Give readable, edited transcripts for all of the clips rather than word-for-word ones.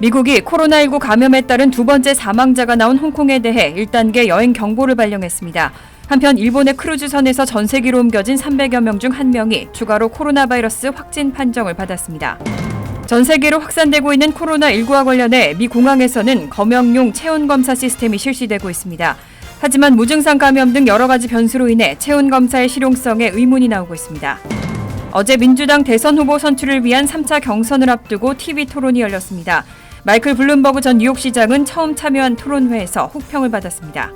미국이 코로나19 감염에 따른 두 번째 사망자가 나온 홍콩에 대해 1단계 여행 경보를 발령했습니다. 한편 일본의 크루즈선에서 전 세계로 옮겨진 300여 명 중 1명이 추가로 코로나 바이러스 확진 판정을 받았습니다. 전 세계로 확산되고 있는 코로나19와 관련해 미 공항에서는 검역용 체온검사 시스템이 실시되고 있습니다. 하지만 무증상 감염 등 여러 가지 변수로 인해 체온검사의 실용성에 의문이 나오고 있습니다. 어제 민주당 대선 후보 선출을 위한 3차 경선을 앞두고 TV 토론이 열렸습니다. 마이클 블룸버그 전 뉴욕시장은 처음 참여한 토론회에서 혹평을 받았습니다.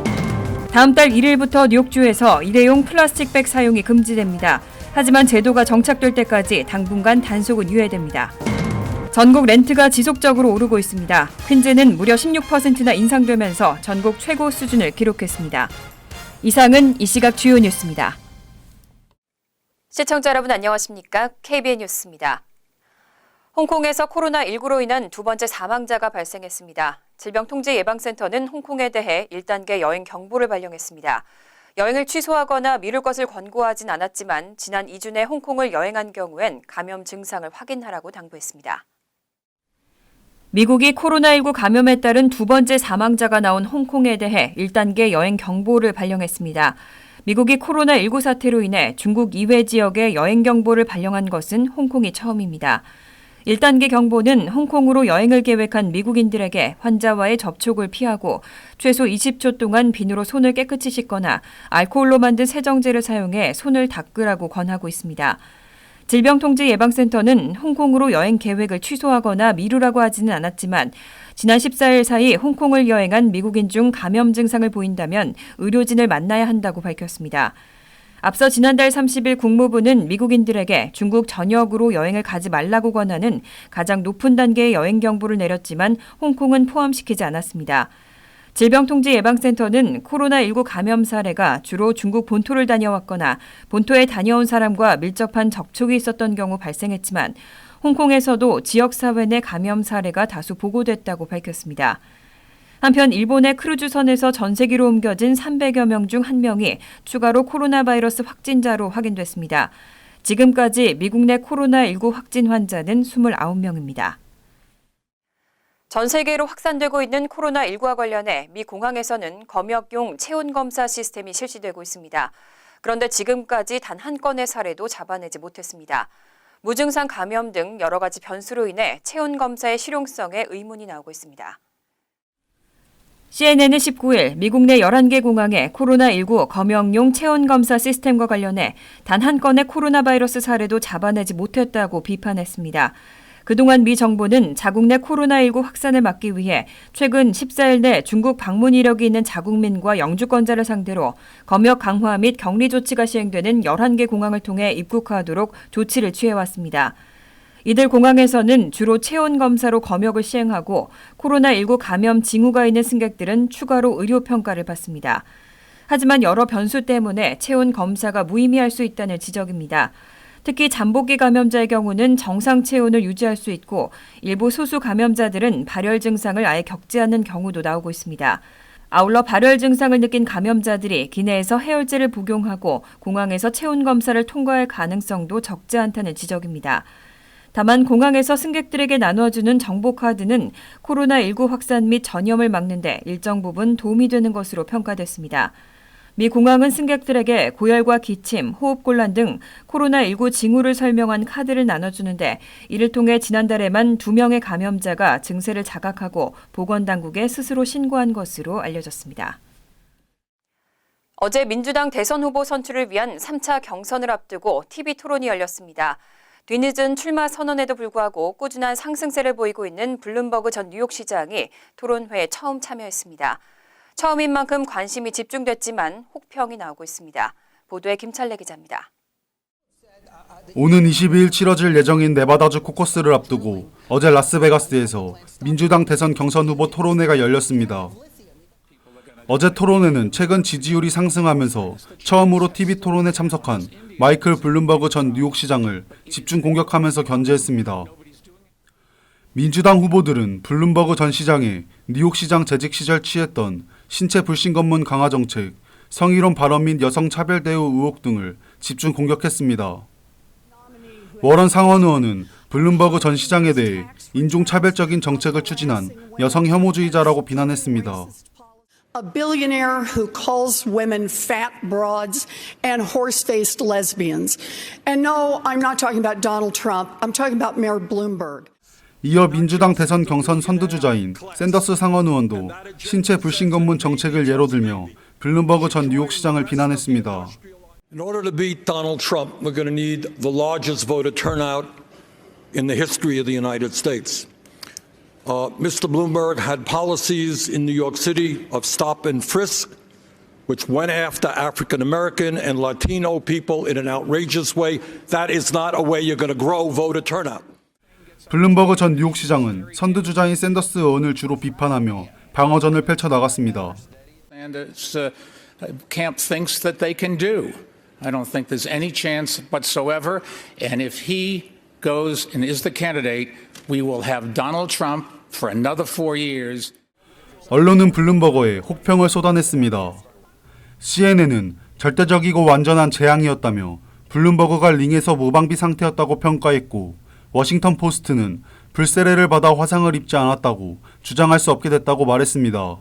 다음 달 1일부터 뉴욕주에서 일회용 플라스틱백 사용이 금지됩니다. 하지만 제도가 정착될 때까지 당분간 단속은 유예됩니다. 전국 렌트가 지속적으로 오르고 있습니다. 퀸즈는 무려 16%나 인상되면서 전국 최고 수준을 기록했습니다. 이상은 이 시각 주요 뉴스입니다. 시청자 여러분 안녕하십니까? KBN 뉴스입니다. 홍콩에서 코로나19로 인한 두 번째 사망자가 발생했습니다. 질병통제예방센터는 홍콩에 대해 1단계 여행 경보를 발령했습니다. 여행을 취소하거나 미룰 것을 권고하진 않았지만 지난 2주 내 홍콩을 여행한 경우엔 감염 증상을 확인하라고 당부했습니다. 미국이 코로나19 감염에 따른 두 번째 사망자가 나온 홍콩에 대해 1단계 여행 경보를 발령했습니다. 미국이 코로나19 사태로 인해 중국 이외 지역에 여행 경보를 발령한 것은 홍콩이 처음입니다. 1단계 경보는 홍콩으로 여행을 계획한 미국인들에게 환자와의 접촉을 피하고 최소 20초 동안 비누로 손을 깨끗이 씻거나 알코올로 만든 세정제를 사용해 손을 닦으라고 권하고 있습니다. 질병통제예방센터는 홍콩으로 여행 계획을 취소하거나 미루라고 하지는 않았지만 지난 14일 사이 홍콩을 여행한 미국인 중 감염 증상을 보인다면 의료진을 만나야 한다고 밝혔습니다. 앞서 지난달 30일 국무부는 미국인들에게 중국 전역으로 여행을 가지 말라고 권하는 가장 높은 단계의 여행 경보를 내렸지만 홍콩은 포함시키지 않았습니다. 질병통제예방센터는 코로나19 감염 사례가 주로 중국 본토를 다녀왔거나 본토에 다녀온 사람과 밀접한 접촉이 있었던 경우 발생했지만 홍콩에서도 지역사회 내 감염 사례가 다수 보고됐다고 밝혔습니다. 한편 일본의 크루즈선에서 전 세계로 옮겨진 300여 명 중 1명이 추가로 코로나 바이러스 확진자로 확인됐습니다. 지금까지 미국 내 코로나19 확진 환자는 29명입니다. 전 세계로 확산되고 있는 코로나19와 관련해 미 공항에서는 검역용 체온검사 시스템이 실시되고 있습니다. 그런데 지금까지 단 한 건의 사례도 잡아내지 못했습니다. 무증상 감염 등 여러 가지 변수로 인해 체온검사의 실용성에 의문이 나오고 있습니다. CNN은 19일 미국 내 11개 공항의 코로나19 검역용 체온검사 시스템과 관련해 단 한 건의 코로나 바이러스 사례도 잡아내지 못했다고 비판했습니다. 그동안 미 정부는 자국 내 코로나19 확산을 막기 위해 최근 14일 내 중국 방문 이력이 있는 자국민과 영주권자를 상대로 검역 강화 및 격리 조치가 시행되는 11개 공항을 통해 입국하도록 조치를 취해왔습니다. 이들 공항에서는 주로 체온검사로 검역을 시행하고 코로나19 감염 징후가 있는 승객들은 추가로 의료평가를 받습니다. 하지만 여러 변수 때문에 체온검사가 무의미할 수 있다는 지적입니다. 특히 잠복기 감염자의 경우는 정상 체온을 유지할 수 있고 일부 소수 감염자들은 발열 증상을 아예 겪지 않는 경우도 나오고 있습니다. 아울러 발열 증상을 느낀 감염자들이 기내에서 해열제를 복용하고 공항에서 체온검사를 통과할 가능성도 적지 않다는 지적입니다. 다만 공항에서 승객들에게 나눠주는 정보카드는 코로나19 확산 및 전염을 막는 데 일정 부분 도움이 되는 것으로 평가됐습니다. 미 공항은 승객들에게 고열과 기침, 호흡곤란 등 코로나19 징후를 설명한 카드를 나눠주는데 이를 통해 지난달에만 2명의 감염자가 증세를 자각하고 보건당국에 스스로 신고한 것으로 알려졌습니다. 어제 민주당 대선 후보 선출을 위한 3차 경선을 앞두고 TV 토론이 열렸습니다. 뒤늦은 출마 선언에도 불구하고 꾸준한 상승세를 보이고 있는 블룸버그 전 뉴욕시장이 토론회에 처음 참여했습니다. 처음인 만큼 관심이 집중됐지만 혹평이 나오고 있습니다. 보도에 김찬래 기자입니다. 오는 22일 치러질 예정인 네바다주 코커스를 앞두고 어제 라스베가스에서 민주당 대선 경선 후보 토론회가 열렸습니다. 어제 토론회는 최근 지지율이 상승하면서 처음으로 TV 토론에 참석한 마이클 블룸버그 전 뉴욕시장을 집중 공격하면서 견제했습니다. 민주당 후보들은 블룸버그 전 시장의 뉴욕시장 재직 시절 취했던 신체 불신검문 강화 정책, 성희롱 발언 및 여성 차별 대우 의혹 등을 집중 공격했습니다. 워런 상원 의원은 블룸버그 전 시장에 대해 인종차별적인 정책을 추진한 여성 혐오주의자라고 비난했습니다. A billionaire who calls women fat broads and horse-faced lesbians. And no, I'm not talking about Donald Trump. I'm talking about Mayor Bloomberg. 이어 민주당 대선 경선 선두주자인 샌더스 상원 의원도 신체 불신검문 정책을 예로 들며 블룸버그 전 뉴욕시장을 비난했습니다. In order to beat Donald Trump, we're going to need the largest voter turnout in the history of the United States. Mr. Bloomberg had policies in New York City of stop and frisk, which went after African American and Latino people in an outrageous way. That is not a way you're going to grow voter turnout. 블룸버그 전 뉴욕시장은 선두주자인 샌더스 의원을 주로 비판하며 방어전을 펼쳐나갔습니다. Sanders camp thinks that they can do. I don't think there's any chance whatsoever. And if he goes and is the candidate, we will have Donald Trump for another 4 years. 언론은 블룸버거에 혹평을 쏟아냈습니다. CNN은 절대적이고 완전한 재앙이었다며 블룸버거가 링에서 무방비 상태였다고 평가했고, 워싱턴 포스트는 불세례를 받아 화상을 입지 않았다고 주장할 수 없게 됐다고 말했습니다.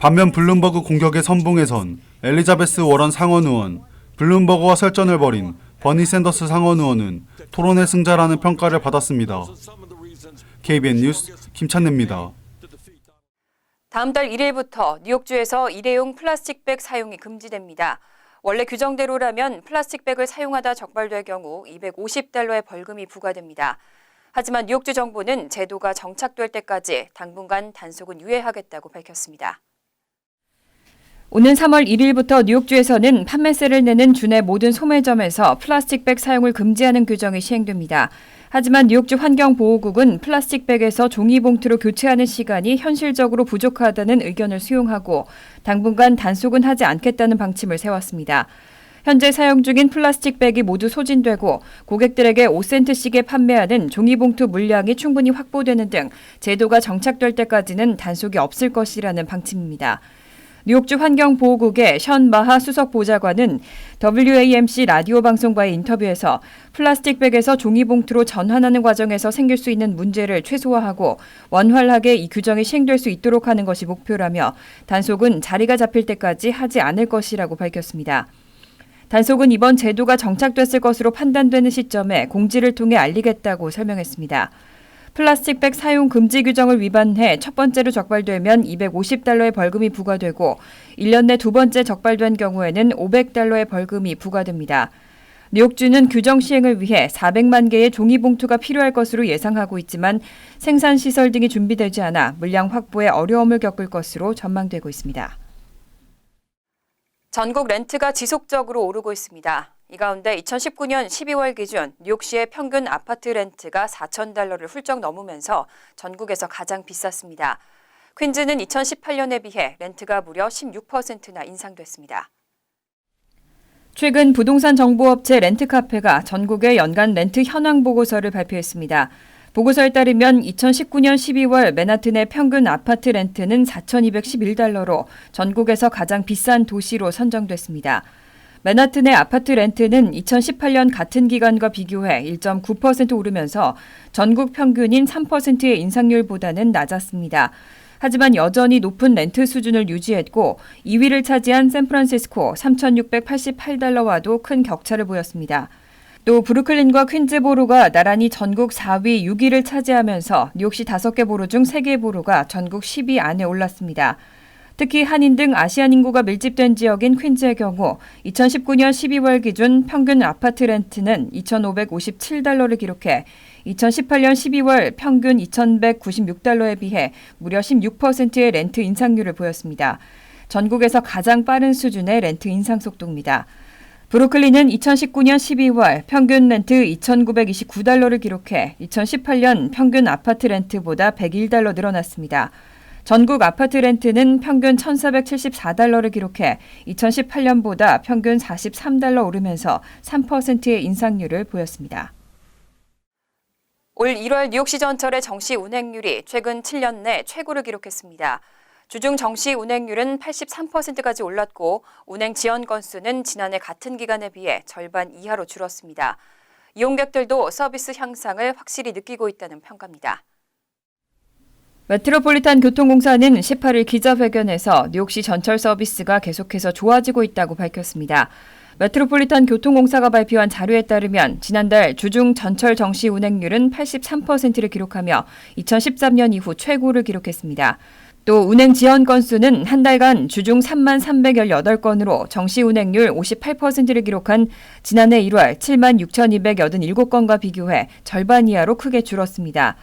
반면 블룸버그 공격의 선봉에선 엘리자베스 워런 상원 의원, 블룸버그와 설전을 벌인 버니 샌더스 상원 의원은 토론의 승자라는 평가를 받았습니다. KBN 뉴스 김찬래입니다. 다음 달 1일부터 뉴욕주에서 일회용 플라스틱백 사용이 금지됩니다. 원래 규정대로라면 플라스틱백을 사용하다 적발될 경우 $250의 벌금이 부과됩니다. 하지만 뉴욕주 정부는 제도가 정착될 때까지 당분간 단속은 유예하겠다고 밝혔습니다. 오는 3월 1일부터 뉴욕주에서는 판매세를 내는 주내 모든 소매점에서 플라스틱백 사용을 금지하는 규정이 시행됩니다. 하지만 뉴욕주 환경보호국은 플라스틱백에서 종이봉투로 교체하는 시간이 현실적으로 부족하다는 의견을 수용하고 당분간 단속은 하지 않겠다는 방침을 세웠습니다. 현재 사용 중인 플라스틱백이 모두 소진되고 고객들에게 5센트씩에 판매하는 종이봉투 물량이 충분히 확보되는 등 제도가 정착될 때까지는 단속이 없을 것이라는 방침입니다. 뉴욕주 환경보호국의 션 마하 수석 보좌관은 WAMC 라디오 방송과의 인터뷰에서 플라스틱백에서 종이봉투로 전환하는 과정에서 생길 수 있는 문제를 최소화하고 원활하게 이 규정이 시행될 수 있도록 하는 것이 목표라며 단속은 자리가 잡힐 때까지 하지 않을 것이라고 밝혔습니다. 단속은 이번 제도가 정착됐을 것으로 판단되는 시점에 공지를 통해 알리겠다고 설명했습니다. 플라스틱백 사용 금지 규정을 위반해 첫 번째로 적발되면 $250의 벌금이 부과되고 1년 내 두 번째 적발된 경우에는 $500의 벌금이 부과됩니다. 뉴욕주는 규정 시행을 위해 400만 개의 종이봉투가 필요할 것으로 예상하고 있지만 생산시설 등이 준비되지 않아 물량 확보에 어려움을 겪을 것으로 전망되고 있습니다. 전국 렌트가 지속적으로 오르고 있습니다. 이 가운데 2019년 12월 기준 뉴욕시의 평균 아파트 렌트가 $4,000를 훌쩍 넘으면서 전국에서 가장 비쌌습니다. 퀸즈는 2018년에 비해 렌트가 무려 16%나 인상됐습니다. 최근 부동산 정보업체 렌트카페가 전국의 연간 렌트 현황 보고서를 발표했습니다. 보고서에 따르면 2019년 12월 맨하튼의 평균 아파트 렌트는 $4,211로 전국에서 가장 비싼 도시로 선정됐습니다. 맨하튼의 아파트 렌트는 2018년 같은 기간과 비교해 1.9% 오르면서 전국 평균인 3%의 인상률보다는 낮았습니다. 하지만 여전히 높은 렌트 수준을 유지했고 2위를 차지한 샌프란시스코 $3,688와도 큰 격차를 보였습니다. 또 브루클린과 퀸즈보로가 나란히 전국 4위, 6위를 차지하면서 뉴욕시 5개 보로 중 3개 보로가 전국 10위 안에 올랐습니다. 특히 한인 등 아시안 인구가 밀집된 지역인 퀸즈의 경우 2019년 12월 기준 평균 아파트 렌트는 $2,557를 기록해 2018년 12월 평균 $2,196에 비해 무려 16%의 렌트 인상률을 보였습니다. 전국에서 가장 빠른 수준의 렌트 인상 속도입니다. 브루클린은 2019년 12월 평균 렌트 $2,929를 기록해 2018년 평균 아파트 렌트보다 $101 늘어났습니다. 전국 아파트 렌트는 평균 $1,474를 기록해 2018년보다 평균 $43 오르면서 3%의 인상률을 보였습니다. 올 1월 뉴욕시 전철의 정시 운행률이 최근 7년 내 최고를 기록했습니다. 주중 정시 운행률은 83%까지 올랐고 운행 지연 건수는 지난해 같은 기간에 비해 절반 이하로 줄었습니다. 이용객들도 서비스 향상을 확실히 느끼고 있다는 평가입니다. 메트로폴리탄 교통공사는 18일 기자회견에서 뉴욕시 전철 서비스가 계속해서 좋아지고 있다고 밝혔습니다. 메트로폴리탄 교통공사가 발표한 자료에 따르면 지난달 주중 전철 정시 운행률은 83%를 기록하며 2013년 이후 최고를 기록했습니다. 또 운행 지연 건수는 한 달간 주중 3만 318건으로 정시 운행률 58%를 기록한 지난해 1월 7만 6,287건과 비교해 절반 이하로 크게 줄었습니다.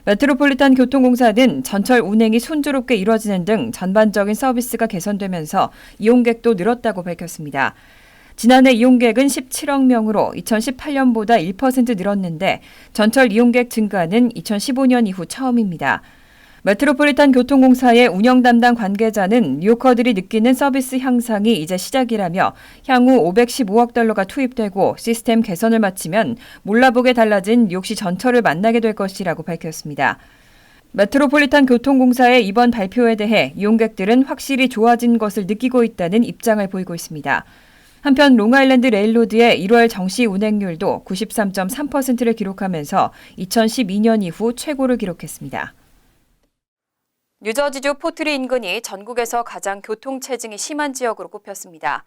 메트로폴리탄 교통공사는 전철 운행이 순조롭게 이뤄지는 등 전반적인 서비스가 개선되면서 이용객도 늘었다고 밝혔습니다. 지난해 이용객은 17억 명으로 2018년보다 1% 늘었는데 전철 이용객 증가는 2015년 이후 처음입니다. 메트로폴리탄 교통공사의 운영 담당 관계자는 뉴요커들이 느끼는 서비스 향상이 이제 시작이라며 향후 $515억 달러가 투입되고 시스템 개선을 마치면 몰라보게 달라진 뉴욕시 전철을 만나게 될 것이라고 밝혔습니다. 메트로폴리탄 교통공사의 이번 발표에 대해 이용객들은 확실히 좋아진 것을 느끼고 있다는 입장을 보이고 있습니다. 한편 롱아일랜드 레일로드의 1월 정시 운행률도 93.3%를 기록하면서 2012년 이후 최고를 기록했습니다. 뉴저지주 포트리 인근이 전국에서 가장 교통체증이 심한 지역으로 꼽혔습니다.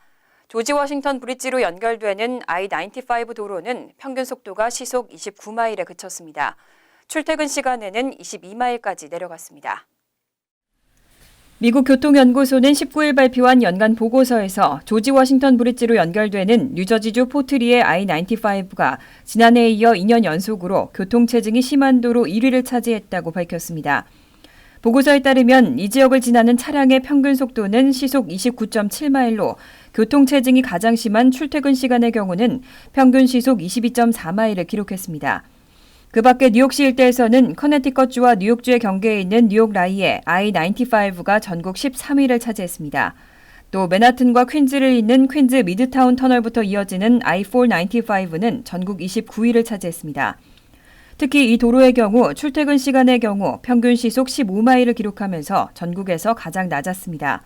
조지 워싱턴 브릿지로 연결되는 I-95 도로는 평균 속도가 시속 29마일에 그쳤습니다. 출퇴근 시간에는 22마일까지 내려갔습니다. 미국 교통연구소는 19일 발표한 연간 보고서에서 조지 워싱턴 브릿지로 연결되는 뉴저지주 포트리의 I-95가 지난해에 이어 2년 연속으로 교통체증이 심한 도로 1위를 차지했다고 밝혔습니다. 보고서에 따르면 이 지역을 지나는 차량의 평균 속도는 시속 29.7마일로 교통체증이 가장 심한 출퇴근 시간의 경우는 평균 시속 22.4마일을 기록했습니다. 그 밖에 뉴욕시 일대에서는 커네티컷주와 뉴욕주의 경계에 있는 뉴욕 라이의 I-95가 전국 13위를 차지했습니다. 또 맨하튼과 퀸즈를 잇는 퀸즈 미드타운 터널부터 이어지는 I-495는 전국 29위를 차지했습니다. 특히 이 도로의 경우 출퇴근 시간의 경우 평균 시속 15마일을 기록하면서 전국에서 가장 낮았습니다.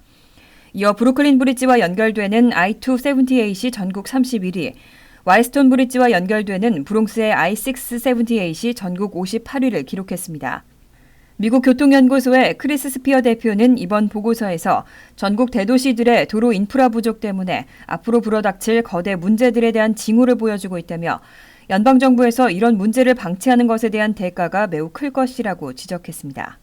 이어 브루클린 브릿지와 연결되는 I-278이 전국 31위, 와이스톤 브릿지와 연결되는 브롱스의 I-678이 전국 58위를 기록했습니다. 미국 교통연구소의 크리스 스피어 대표는 이번 보고서에서 전국 대도시들의 도로 인프라 부족 때문에 앞으로 불어닥칠 거대 문제들에 대한 징후를 보여주고 있다며 연방정부에서 이런 문제를 방치하는 것에 대한 대가가 매우 클 것이라고 지적했습니다.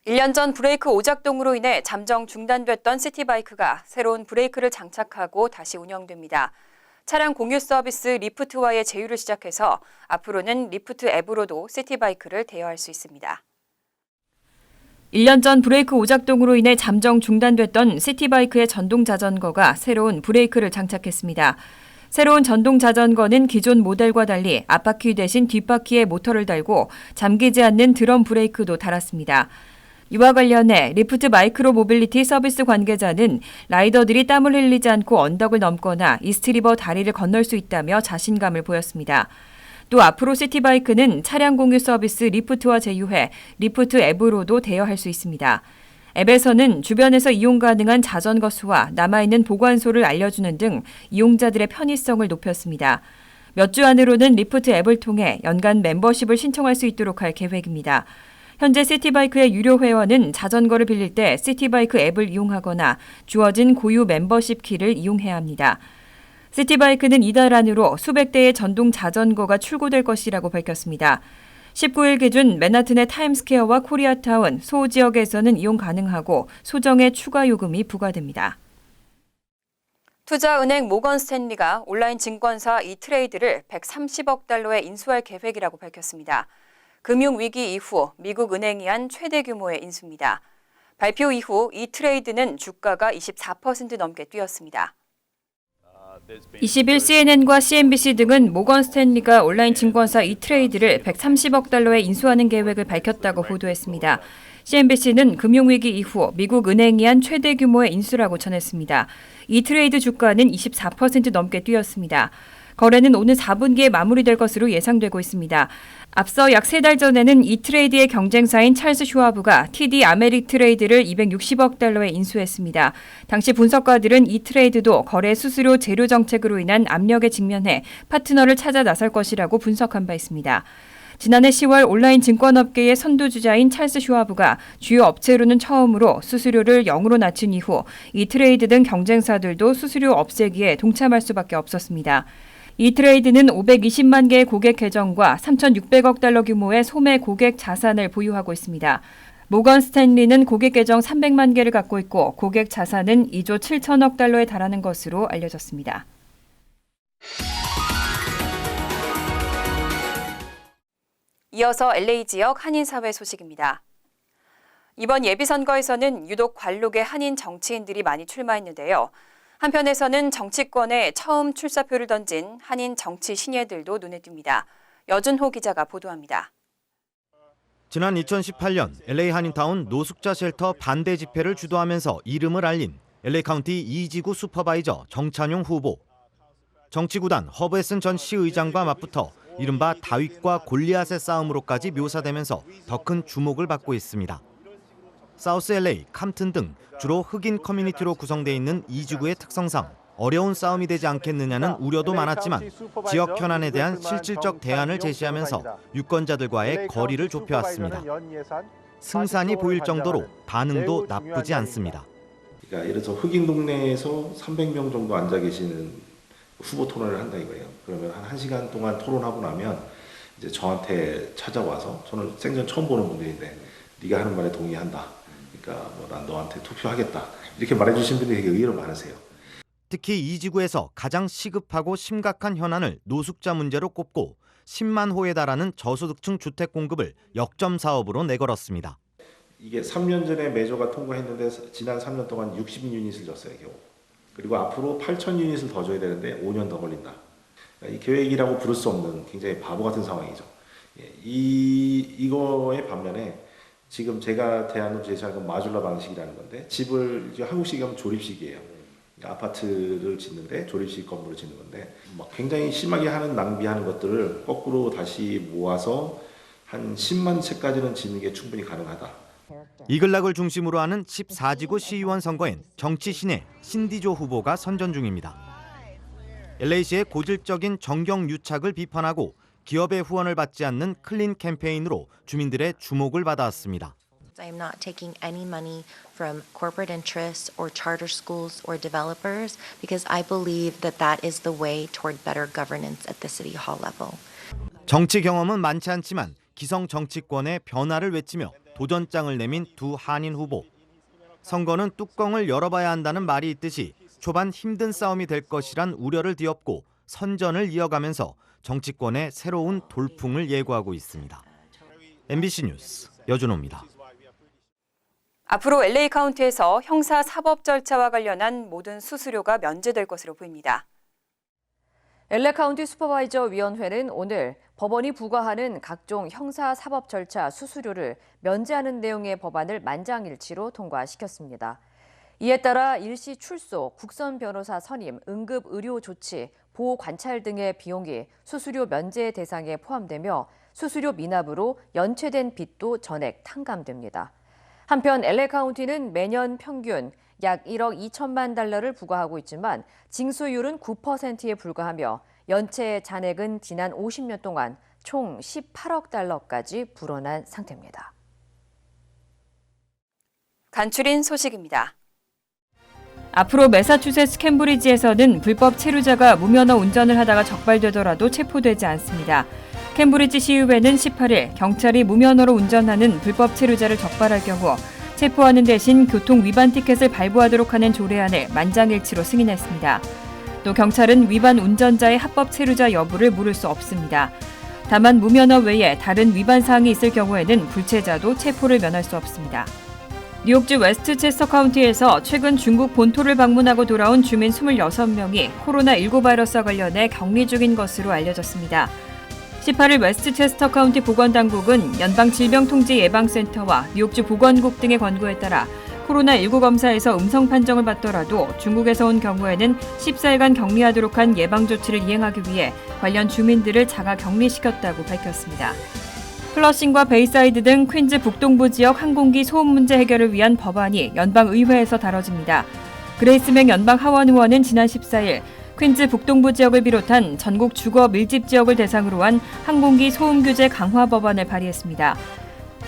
1년 전 브레이크 오작동으로 인해 잠정 중단됐던 시티바이크가 새로운 브레이크를 장착하고 다시 운영됩니다. 차량 공유 서비스 리프트와의 제휴를 시작해서 앞으로는 리프트 앱으로도 시티바이크를 대여할 수 있습니다. 1년 전 브레이크 오작동으로 인해 잠정 중단됐던 시티바이크의 전동 자전거가 새로운 브레이크를 장착했습니다. 새로운 전동 자전거는 기존 모델과 달리 앞바퀴 대신 뒷바퀴에 모터를 달고 잠기지 않는 드럼 브레이크도 달았습니다. 이와 관련해 리프트 마이크로 모빌리티 서비스 관계자는 라이더들이 땀을 흘리지 않고 언덕을 넘거나 이스트리버 다리를 건널 수 있다며 자신감을 보였습니다. 또 앞으로 시티바이크는 차량 공유 서비스 리프트와 제휴해 리프트 앱으로도 대여할 수 있습니다. 앱에서는 주변에서 이용 가능한 자전거 수와 남아있는 보관소를 알려주는 등 이용자들의 편의성을 높였습니다. 몇 주 안으로는 리프트 앱을 통해 연간 멤버십을 신청할 수 있도록 할 계획입니다. 현재 시티바이크의 유료 회원은 자전거를 빌릴 때 시티바이크 앱을 이용하거나 주어진 고유 멤버십 키를 이용해야 합니다. 시티바이크는 이달 안으로 수백 대의 전동 자전거가 출고될 것이라고 밝혔습니다. 19일 기준 맨하튼의 타임스퀘어와 코리아타운, 소지역에서는 이용 가능하고 소정의 추가 요금이 부과됩니다. 투자은행 모건 스탠리가 온라인 증권사 이트레이드를 130억 달러에 인수할 계획이라고 밝혔습니다. 금융위기 이후 미국 은행이 한 최대 규모의 인수입니다. 발표 이후 이트레이드는 주가가 24% 넘게 뛰었습니다. 20일 CNN과 CNBC 등은 모건 스탠리가 온라인 증권사 이트레이드를 130억 달러에 인수하는 계획을 밝혔다고 보도했습니다. CNBC는 금융위기 이후 미국 은행이 한 최대 규모의 인수라고 전했습니다. 이트레이드 주가는 24% 넘게 뛰었습니다. 거래는 오늘 4분기에 마무리될 것으로 예상되고 있습니다. 앞서 약 3달 전에는 이트레이드의 경쟁사인 찰스 슈와브가 TD 아메리트레이드를 260억 달러에 인수했습니다. 당시 분석가들은 이트레이드도 거래 수수료 제로 정책으로 인한 압력에 직면해 파트너를 찾아 나설 것이라고 분석한 바 있습니다. 지난해 10월 온라인 증권업계의 선두주자인 찰스 슈와브가 주요 업체로는 처음으로 수수료를 0으로 낮춘 이후 이트레이드 등 경쟁사들도 수수료 없애기에 동참할 수밖에 없었습니다. 이트레이드는 520만 개의 고객 계정과 3,600억 달러 규모의 소매 고객 자산을 보유하고 있습니다. 모건 스탠리는 고객 계정 300만 개를 갖고 있고 고객 자산은 2조 7천억 달러에 달하는 것으로 알려졌습니다. 이어서 LA 지역 한인사회 소식입니다. 이번 예비선거에서는 유독 관록의 한인 정치인들이 많이 출마했는데요. 한편에서는 정치권에 처음 출사표를 던진 한인 정치 신예들도 눈에 띕니다. 여준호 기자가 보도합니다. 지난 2018년 LA 한인타운 노숙자 쉘터 반대 집회를 주도하면서 이름을 알린 LA 카운티 2지구 슈퍼바이저 정찬용 후보. 정치구단 허브에슨 전 시의장과 맞붙어 이른바 다윗과 골리앗의 싸움으로까지 묘사되면서 더 큰 주목을 받고 있습니다. 사우스 LA, 캄튼 등 주로 흑인 커뮤니티로 구성되어 있는 2지구의 특성상 어려운 싸움이 되지 않겠느냐는 우려도 많았지만 지역 현안에 대한 실질적 대안을 제시하면서 유권자들과의 거리를 좁혀왔습니다. 승산이 보일 정도로 반응도 나쁘지 않습니다. 그러니까 예를 들어서 흑인 동네에서 300명 정도 앉아 계시는 후보 토론을 한다 이거예요. 그러면 한 1시간 동안 토론하고 나면 이제 저한테 찾아와서 저는 생전 처음 보는 분들인데 네가 하는 말에 동의한다. 그러니까 난 너한테 투표하겠다. 이렇게 말해주신 분들이 되게 의외로 많으세요. 특히 이 지구에서 가장 시급하고 심각한 현안을 노숙자 문제로 꼽고 10만 호에 달하는 저소득층 주택 공급을 역점 사업으로 내걸었습니다. 이게 3년 전에 메저가 통과했는데 지난 3년 동안 60유닛을 줬어요. 겨우. 그리고 앞으로 8,000유닛을 더 줘야 되는데 5년 더 걸린다. 이 계획이라고 부를 수 없는 굉장히 바보 같은 상황이죠. 이거의 반면에 지금 제가 대안으로 제시한 건 마줄라 방식이라는 건데 집을 이제 한국식이 하면 조립식이에요. 아파트를 짓는데 조립식 건물을 짓는 건데 막 굉장히 심하게 하는 낭비하는 것들을 거꾸로 다시 모아서 한 10만 채까지는 짓는 게 충분히 가능하다. 이글락을 중심으로 하는 14지구 시의원 선거엔 정치 신예 신디조 후보가 선전 중입니다. LA시의 고질적인 정경 유착을 비판하고 기업의 후원을 받지 않는 클린 캠페인으로 주민들의 주목을 받아왔습니다. I am not taking any money from corporate interests or charter schools or developers because I believe that that is the way toward better governance at the city hall level. 정치 경험은 많지 않지만 기성 정치권의 변화를 외치며 도전장을 내민 두 한인 후보. 선거는 뚜껑을 열어봐야 한다는 말이 있듯이 초반 힘든 싸움이 될 것이란 우려를 뒤엎고 선전을 이어가면서 정치권의 새로운 돌풍을 예고하고 있습니다. MBC 뉴스 여준호입니다. 앞으로 LA 카운티에서 형사 사법 절차와 관련한 모든 수수료가 면제될 것으로 보입니다. LA 카운티 슈퍼바이저 위원회는 오늘 법원이 부과하는 각종 형사 사법 절차 수수료를 면제하는 내용의 법안을 만장일치로 통과시켰습니다. 이에 따라 일시 출소, 국선 변호사 선임, 응급 의료 조치, 보호 관찰 등의 비용이 수수료 면제 대상에 포함되며 수수료 미납으로 연체된 빚도 전액 탕감됩니다. 한편 LA 카운티는 매년 평균 약 1억 2천만 달러를 부과하고 있지만 징수율은 9%에 불과하며 연체 잔액은 지난 50년 동안 총 18억 달러까지 불어난 상태입니다. 간추린 소식입니다. 앞으로 매사추세츠 캠브리지에서는 불법 체류자가 무면허 운전을 하다가 적발되더라도 체포되지 않습니다. 캠브리지 시의회는 18일 경찰이 무면허로 운전하는 불법 체류자를 적발할 경우 체포하는 대신 교통 위반 티켓을 발부하도록 하는 조례안을 만장일치로 승인했습니다. 또 경찰은 위반 운전자의 합법 체류자 여부를 물을 수 없습니다. 다만 무면허 외에 다른 위반 사항이 있을 경우에는 불체자도 체포를 면할 수 없습니다. 뉴욕주 웨스트체스터 카운티에서 최근 중국 본토를 방문하고 돌아온 주민 26명이 코로나19 바이러스와 관련해 격리 중인 것으로 알려졌습니다. 18일 웨스트체스터 카운티 보건당국은 연방질병통제예방센터와 뉴욕주 보건국 등의 권고에 따라 코로나19 검사에서 음성 판정을 받더라도 중국에서 온 경우에는 14일간 격리하도록 한 예방조치를 이행하기 위해 관련 주민들을 자가 격리시켰다고 밝혔습니다. 플러싱과 베이사이드 등 퀸즈 북동부 지역 항공기 소음 문제 해결을 위한 법안이 연방의회에서 다뤄집니다. 그레이스맥 연방 하원 의원은 지난 14일 퀸즈 북동부 지역을 비롯한 전국 주거 밀집 지역을 대상으로 한 항공기 소음 규제 강화 법안을 발의했습니다.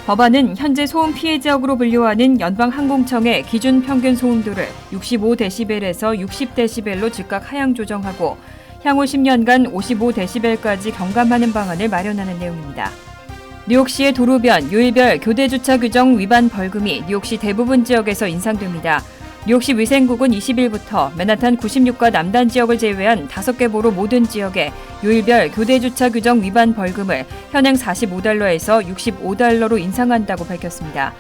법안은 현재 소음 피해 지역으로 분류하는 연방항공청의 기준 평균 소음도를 65데시벨에서 60데시벨로 즉각 하향 조정하고 향후 10년간 55데시벨까지 경감하는 방안을 마련하는 내용입니다. 뉴욕시의 도로변, 요일별 교대주차 규정 위반 벌금이 뉴욕시 대부분 지역에서 인상됩니다. 뉴욕시 위생국은 20일부터 맨하탄 96가 남단 지역을 제외한 5개 보로 모든 지역에 요일별 교대주차 규정 위반 벌금을 현행 $45에서 $65로 인상한다고 밝혔습니다.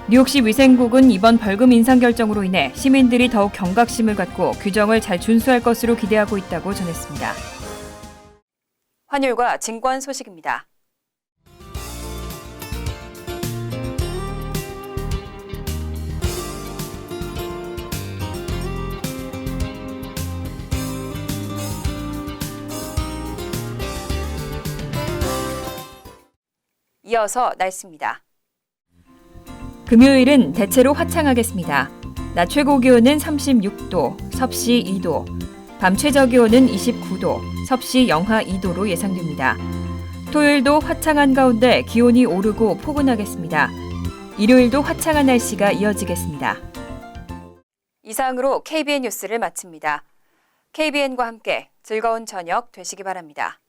뉴욕시 위생국은 이번 벌금 인상 결정으로 인해 시민들이 더욱 경각심을 갖고 규정을 잘 준수할 것으로 기대하고 있다고 전했습니다. 환율과 증권 소식입니다. 이어서 날씨입니다. 금요일은 대체로 화창하겠습니다. 낮 최고 기온은 36도, 섭씨 2도, 밤 최저 기온은 29도, 섭씨 영하 2도로 예상됩니다. 토요일도 화창한 가운데 기온이 오르고 포근하겠습니다. 일요일도 화창한 날씨가 이어지겠습니다. 이상으로 KBN 뉴스를 마칩니다. KBN과 함께 즐거운 저녁 되시기 바랍니다.